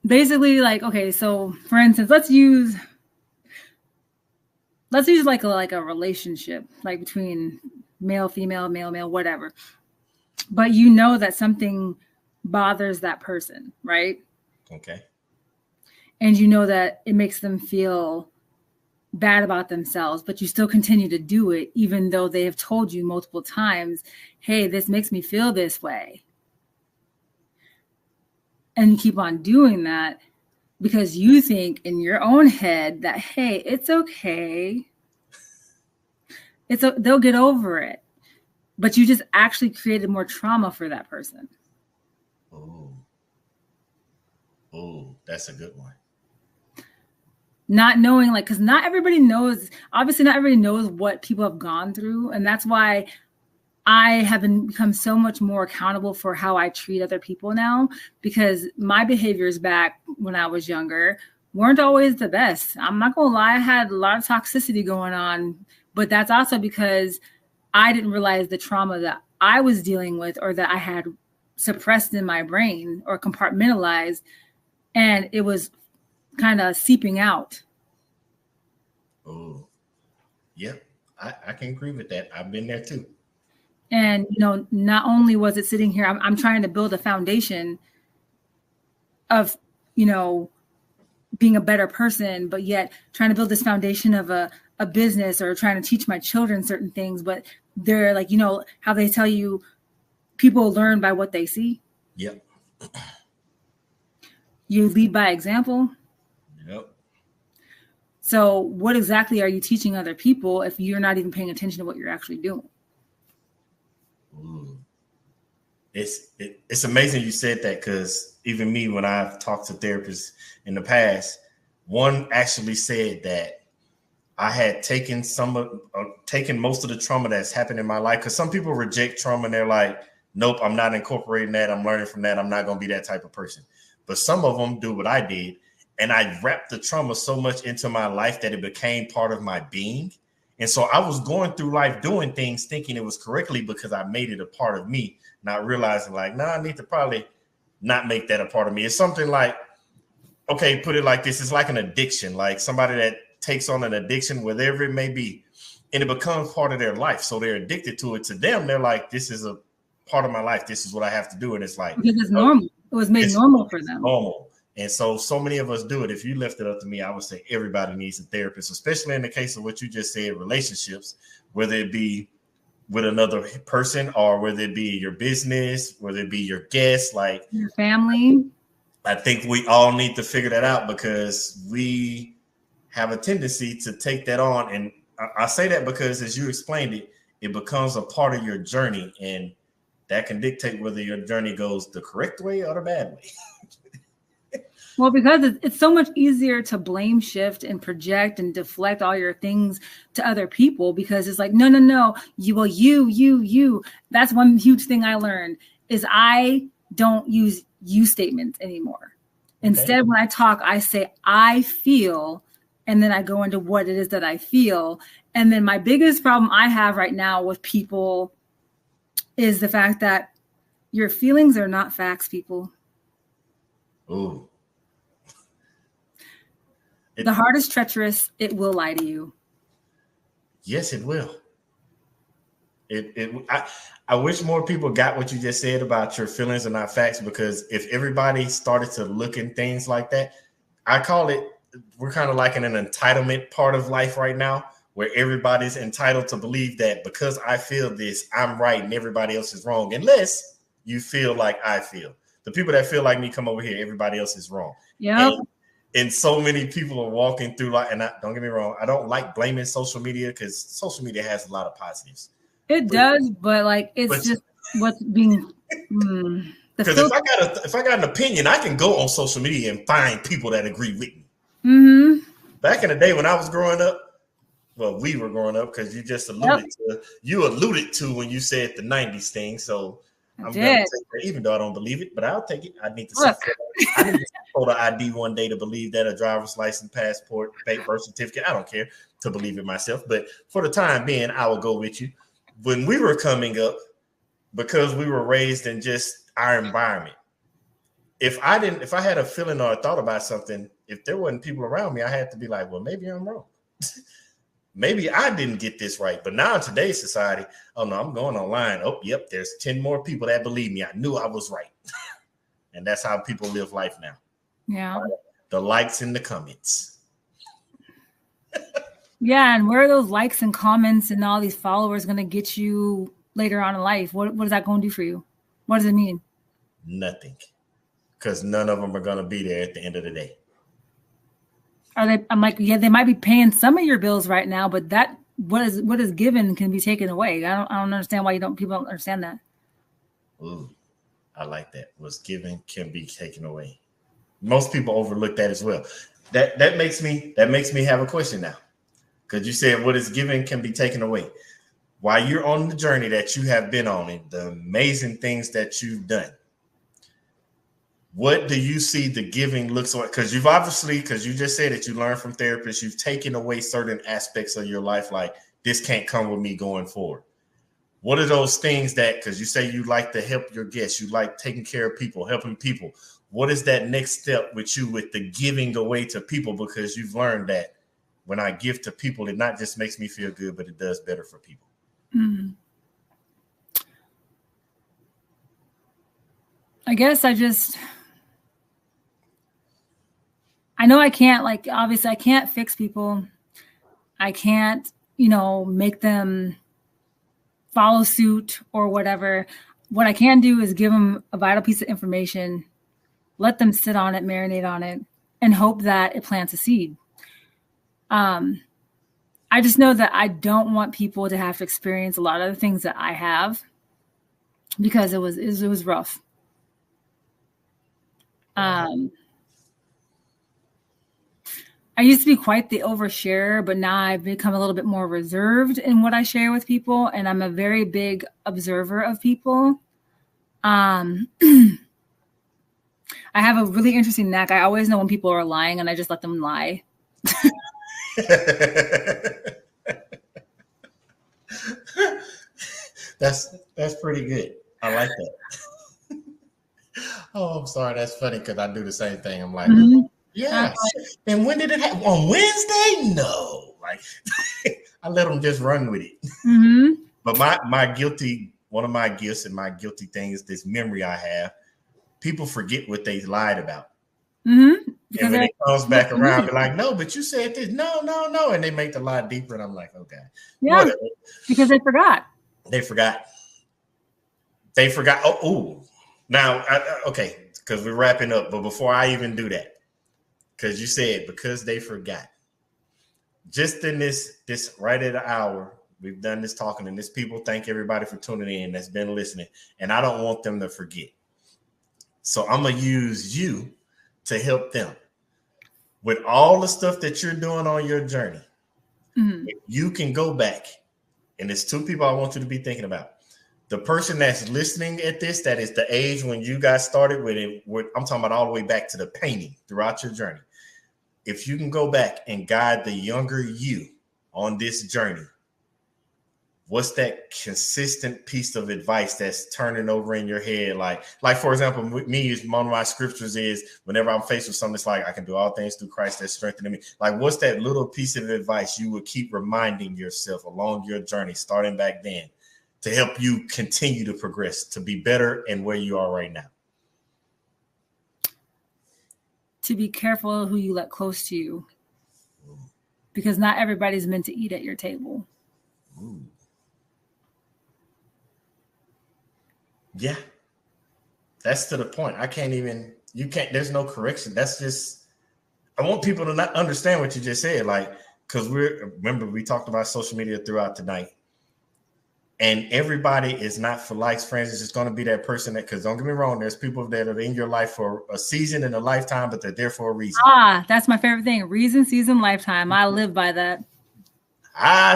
Basically, okay, so for instance, let's use a relationship, between male, female, male, whatever. But that something bothers that person, right? Okay. And that it makes them feel bad about themselves, but you still continue to do it, even though they have told you multiple times, hey, this makes me feel this way. And you keep on doing that because you think in your own head that, hey, it's okay. They'll get over it. But you just actually created more trauma for that person. Oh, that's a good one. Not knowing, because not everybody knows, obviously not everybody knows what people have gone through. And that's why I have become so much more accountable for how I treat other people now, because my behaviors back when I was younger weren't always the best. I'm not going to lie. I had a lot of toxicity going on, but that's also because I didn't realize the trauma that I was dealing with, or that I had suppressed in my brain or compartmentalized, and it was kind of seeping out. Oh, yep. I can agree with that. I've been there too. And, not only was it sitting here, I'm trying to build a foundation of, being a better person, but yet trying to build this foundation of a business, or trying to teach my children certain things. But they're how they tell you people learn by what they see. Yep. You lead by example. Yep. So what exactly are you teaching other people if you're not even paying attention to what you're actually doing? Ooh. It's amazing you said that, because even me, when I've talked to therapists in the past, one actually said that I had taken most of the trauma that's happened in my life, because some people reject trauma and they're like, nope, I'm not incorporating that. I'm learning from that. I'm not going to be that type of person. But some of them do what I did. And I wrapped the trauma so much into my life that it became part of my being. And so I was going through life doing things thinking it was correctly because I made it a part of me, not realizing like, I need to probably not make that a part of me. It's something like, okay, put it like this. It's like an addiction, like somebody that takes on an addiction, whatever it may be, and it becomes part of their life. So they're addicted to it. To them, they're like, this is a part of my life. This is what I have to do. And it's like, because it's normal. It was made normal for them. Normal. And so many of us do it. If you left it up to me, I would say everybody needs a therapist, especially in the case of what you just said, relationships, whether it be with another person or whether it be your business, whether it be your guest, like your family. I think we all need to figure that out, because we have a tendency to take that on. And I say that because, as you explained it, it becomes a part of your journey, and that can dictate whether your journey goes the correct way or the bad way. Well, because it's so much easier to blame shift and project and deflect all your things to other people, because it's like, no, you. That's one huge thing I learned is I don't use you statements anymore. Okay. Instead, when I talk, I say, I feel, and then I go into what it is that I feel. And then my biggest problem I have right now with people is the fact that your feelings are not facts, people. Ooh. The heart is treacherous. It will lie to you. Yes, it will. I wish more people got what you just said about your feelings are not facts, because if everybody started to look in things like that, I call it, we're kind of like in an entitlement part of life right now, where everybody's entitled to believe that because I feel this, I'm right and everybody else is wrong, unless you feel like I feel. The people that feel like me come over here, everybody else is wrong. Yeah. And so many people are walking through life, and don't get me wrong, I don't like blaming social media, because social media has a lot of positives. It does, but like it's just what's being. Because if I got an opinion, I can go on social media and find people that agree with me. Mm-hmm. Back in the day when I was growing up, well, we were growing up, because you just alluded to when you said the 90s thing. So I'm going to take that, even though I don't believe it, but I'll take it. I need to see photo ID one day to believe that, a driver's license, passport, birth certificate. I don't care to believe it myself. But for the time being, I will go with you. When we were coming up, because we were raised in just our environment, if I had a feeling or a thought about something, if there wasn't people around me, I had to be like, well, maybe I'm wrong. Maybe I didn't get this right. But now in today's society, oh no, I'm going online. Oh, yep, there's 10 more people that believe me. I knew I was right. And that's how people live life now. Yeah. The likes and the comments. Yeah, and where are those likes and comments and all these followers going to get you later on in life? What is that going to do for you? What does it mean? Nothing. Because none of them are going to be there at the end of the day. Are they? I'm like, yeah, they might be paying some of your bills right now, but that what is given can be taken away. I don't understand why people don't understand that. Ooh, I like that. What's given can be taken away. Most people overlook that as well. That makes me have a question now. Because you said what is given can be taken away. While you're on the journey that you have been on and the amazing things that you've done, what do you see the giving looks like? Because you just said that you learned from therapists, you've taken away certain aspects of your life, like this can't come with me going forward. What are those things that, because you say you like to help your guests, you like taking care of people, helping people. What is that next step with you with the giving away to people? Because you've learned that when I give to people, it not just makes me feel good, but it does better for people. Mm-hmm. I guess I know I can't, like, obviously I can't fix people. I can't, make them follow suit or whatever. What I can do is give them a vital piece of information let them sit on it, marinate on it, and hope that it plants a seed. I just know that I don't want people to have to experience a lot of the things that I have, because it was rough. I used to be quite the oversharer, but now I've become a little bit more reserved in what I share with people, and I'm a very big observer of people. I have a really interesting knack. I always know when people are lying, and I just let them lie. That's pretty good. I like that. Oh, I'm sorry. That's funny because I do the same thing. I'm like, yeah. And when did it happen? On Wednesday? No. Like, I let them just run with it. Mm-hmm. But one of my gifts and my guilty thing is this memory I have. People forget what they lied about. Mm-hmm. And when it comes back around, be like, no, but you said this. No. And they make the lie deeper. And I'm like, okay. Yeah. Whatever. Because they forgot. They forgot. Oh. Now, okay, because we're wrapping up. But before I even do that, because you said because they forgot. Just in this right at an hour, we've done this talking, and this people thank everybody for tuning in that's been listening. And I don't want them to forget. So I'm going to use you to help them with all the stuff that you're doing on your journey. Mm-hmm. You can go back, and there's two people I want you to be thinking about. The person that's listening at this, that is the age when you got started with it. I'm talking about all the way back to the painting throughout your journey. If you can go back and guide the younger you on this journey, what's that consistent piece of advice that's turning over in your head? Like for example, with me, one of my scriptures is whenever I'm faced with something, it's like I can do all things through Christ that strengthens me. Like, what's that little piece of advice you would keep reminding yourself along your journey, starting back then, to help you continue to progress, to be better and where you are right now? To be careful who you let close to you, because not everybody's meant to eat at your table. Ooh. Yeah, that's to the point. There's no correction. That's just, I want people to not understand what you just said. Like, because remember, we talked about social media throughout tonight. And everybody is not for likes, friends. It's just going to be that person that, because don't get me wrong, there's people that are in your life for a season and a lifetime, but they're there for a reason. That's my favorite thing. Reason, season, lifetime. I live by that.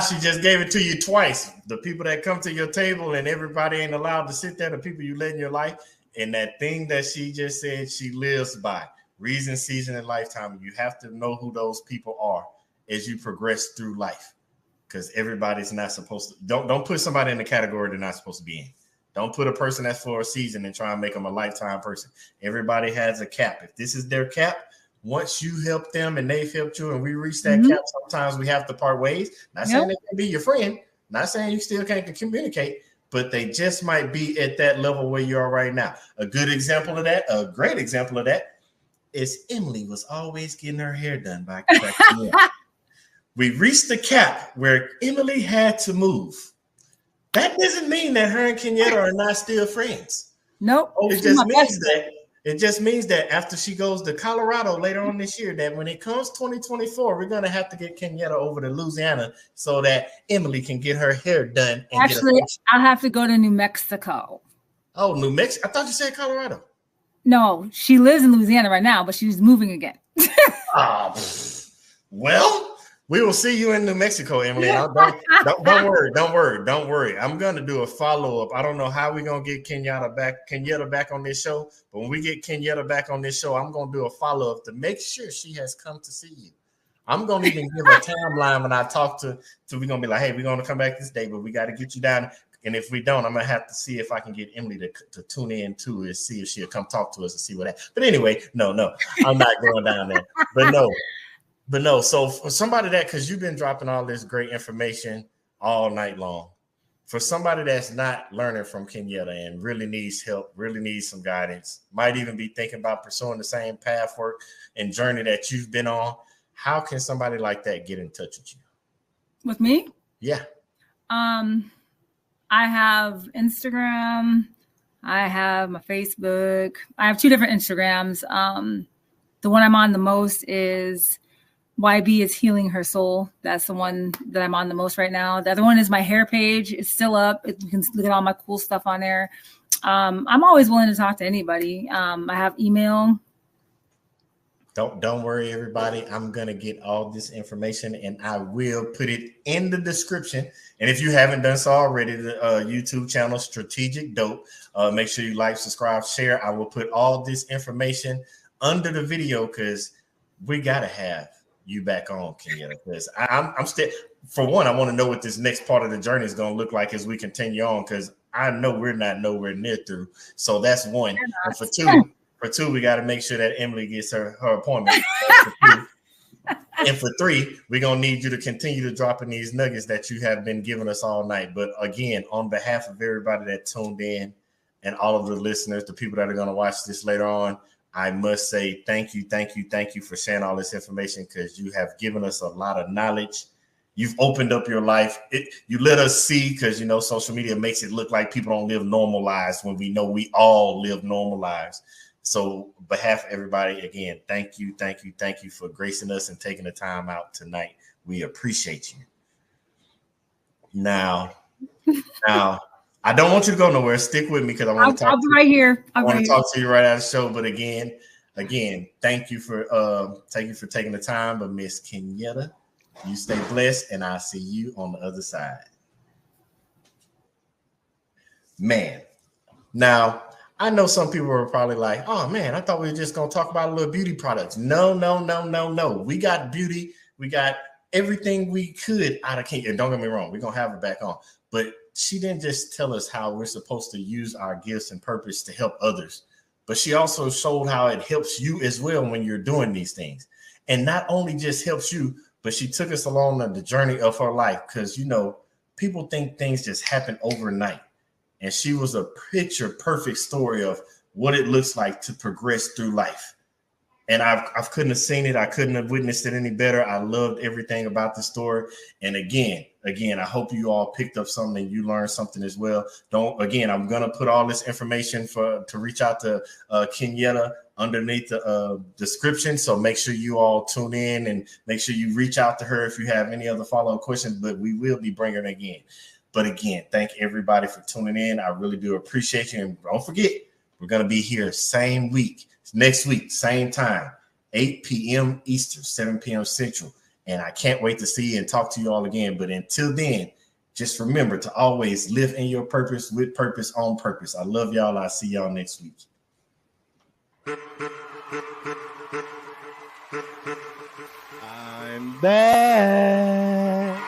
She just gave it to you twice. The people that come to your table and everybody ain't allowed to sit there, the people you let in your life. And that thing that she just said she lives by. Reason, season, and lifetime. You have to know who those people are as you progress through life. Because everybody's not supposed to. Don't put somebody in the category they're not supposed to be in. Don't put a person that's for a season and try and make them a lifetime person. Everybody has a cap. If this is their cap, once you help them and they've helped you and we reach that cap, sometimes we have to part ways. Not saying they can be your friend. Not saying you still can't communicate, but they just might be at that level where you are right now. A good example of that, a great example of that, is Emily was always getting her hair done by We reached the cap where Emily had to move. That doesn't mean that her and Kenyatta are not still friends. Nope. It just means that after she goes to Colorado later on this year, that when it comes 2024, we're going to have to get Kenyatta over to Louisiana so that Emily can get her hair done. And actually, I'll have to go to New Mexico. Oh, New Mexico? I thought you said Colorado. No, she lives in Louisiana right now, but she's moving again. Well, we will see you in New Mexico, Emily. Don't worry. I'm going to do a follow-up. I don't know how we're going to get Kenyatta back on this show, but when we get Kenyatta back on this show, I'm going to do a follow-up to make sure she has come to see you. I'm going to even give a timeline when I talk to we're going to be like, hey, we're going to come back this day, but we got to get you down. And if we don't, I'm going to have to see if I can get Emily to tune in too and see if she'll come talk to us and see what happens. But anyway, no, I'm not going down there. But no, so for somebody because you've been dropping all this great information all night long, for somebody that's not learning from Kenyatta and really needs help, really needs some guidance, might even be thinking about pursuing the same path work and journey that you've been on, how can somebody like that get in touch with you? With me? Yeah. I have Instagram, I have my Facebook. I have 2 different Instagrams. The one I'm on the most is YB is Healing Her Soul. That's the one that I'm on the most right now. The other one is my hair page. It's still up. You can look at all my cool stuff on there. I'm always willing to talk to anybody. I have email. Don't worry, everybody. I'm gonna get all this information and I will put it in the description. And if you haven't done so already, the YouTube channel Strategic Dope. Make sure you like, subscribe, share. I will put all this information under the video because we gotta have you back on, Kenyetta. Because I'm still, for one, I want to know what this next part of the journey is going to look like as we continue on, because I know we're not nowhere near through. So that's one. And for two, we got to make sure that Emily gets her appointment. And for 3, we're going to need you to continue to drop in these nuggets that you have been giving us all night. But again, on behalf of everybody that tuned in and all of the listeners, the people that are going to watch this later on, I must say thank you for sharing all this information, because you have given us a lot of knowledge. You've opened up your life. You let us see, because, social media makes it look like people don't live normal lives when we know we all live normal lives. So on behalf of everybody, again, thank you for gracing us and taking the time out tonight. We appreciate you. Now, I don't want you to go nowhere. Stick with me, because I want to talk. I'll be right here. I want to talk to you right after the show. But again, thank you for taking the time. But Miss Kenyetta, you stay blessed, and I'll see you on the other side. Man, now I know some people are probably like, "Oh man, I thought we were just gonna talk about a little beauty products." No. We got beauty. We got everything we could out of Kenya. And don't get me wrong, we're gonna have her back on, but she didn't just tell us how we're supposed to use our gifts and purpose to help others, but she also showed how it helps you as well when you're doing these things. And not only just helps you, but she took us along the journey of her life, because, people think things just happen overnight. And she was a picture perfect story of what it looks like to progress through life. And I couldn't have seen it. I couldn't have witnessed it any better. I loved everything about the story. And again, I hope you all picked up something and you learned something as well. I'm going to put all this information to reach out to Kenyetta underneath the description. So make sure you all tune in and make sure you reach out to her if you have any other follow-up questions, but we will be bringing her again. But again, thank everybody for tuning in. I really do appreciate you. And don't forget, we're going to be here same week. Next week, same time, 8 p.m. Eastern, 7 p.m. Central. And I can't wait to see you and talk to you all again. But until then, just remember to always live in your purpose, with purpose, on purpose. I love y'all. I'll see y'all next week. I'm back.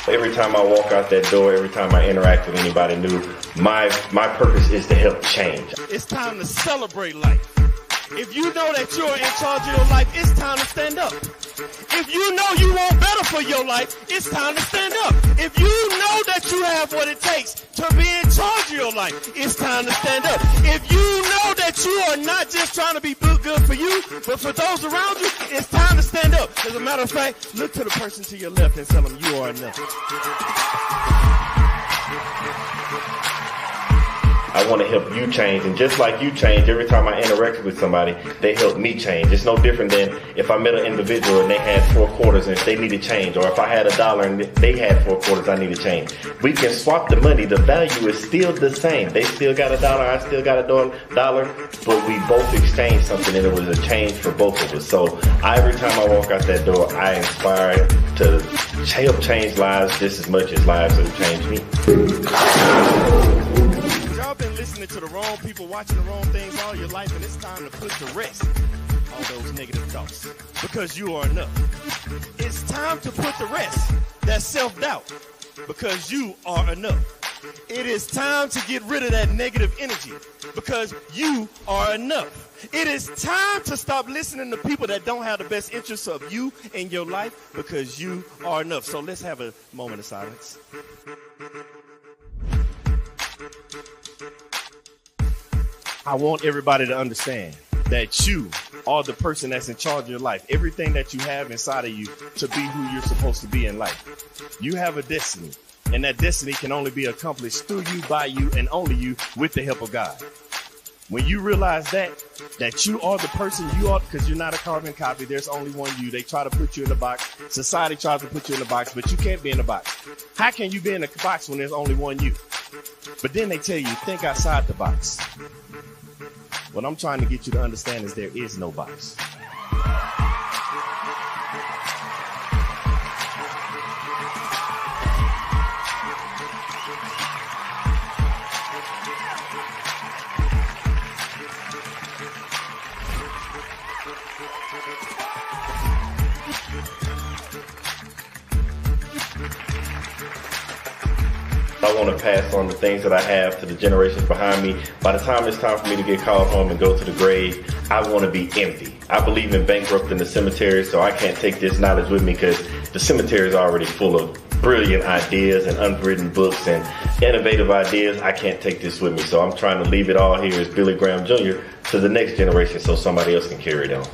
Every time I walk out that door, every time I interact with anybody new, my purpose is to help change. It's time to celebrate life. If you know that you're in charge of your life, it's time to stand up. If you know you want better for your life, it's time to stand up. If you know that you have what it takes to be in charge of your life, it's time to stand up. If you know that you are not just trying to be good for you, but for those around you, it's time to stand up. As a matter of fact, look to the person to your left and tell them you are enough. I want to help you change, and just like you change, every time I interact with somebody, they help me change. It's no different than if I met an individual and they had 4 quarters and they needed change, or if I had $1 and they had 4 quarters, I need to change. We can swap the money. The value is still the same. They still got $1, I still got $1, but we both exchanged something, and it was a change for both of us. So every time I walk out that door, I inspire to help change lives just as much as lives have changed me. Y'all been listening to the wrong people, watching the wrong things all your life, and it's time to put to rest all those negative thoughts, because you are enough. It's time to put to rest that self-doubt, because you are enough. It is time to get rid of that negative energy, because you are enough. It is time to stop listening to people that don't have the best interests of you in your life, because you are enough. So let's have a moment of silence. I want everybody to understand that you are the person that's in charge of your life. Everything that you have inside of you to be who you're supposed to be in life. You have a destiny. And that destiny can only be accomplished through you, by you, and only you with the help of God. When you realize that you are the person you are, because you're not a carbon copy, there's only one you. They try to put you in a box. Society tries to put you in a box, but you can't be in a box. How can you be in a box when there's only one you? But then they tell you, think outside the box. What I'm trying to get you to understand is there is no box. I want to pass on the things that I have to the generations behind me. By the time it's time for me to get called home and go to the grave, I want to be empty. I believe in bankrupting the cemetery, so I can't take this knowledge with me because the cemetery is already full of brilliant ideas and unwritten books and innovative ideas. I can't take this with me, so I'm trying to leave it all here as Billy Graham Jr. to the next generation so somebody else can carry it on.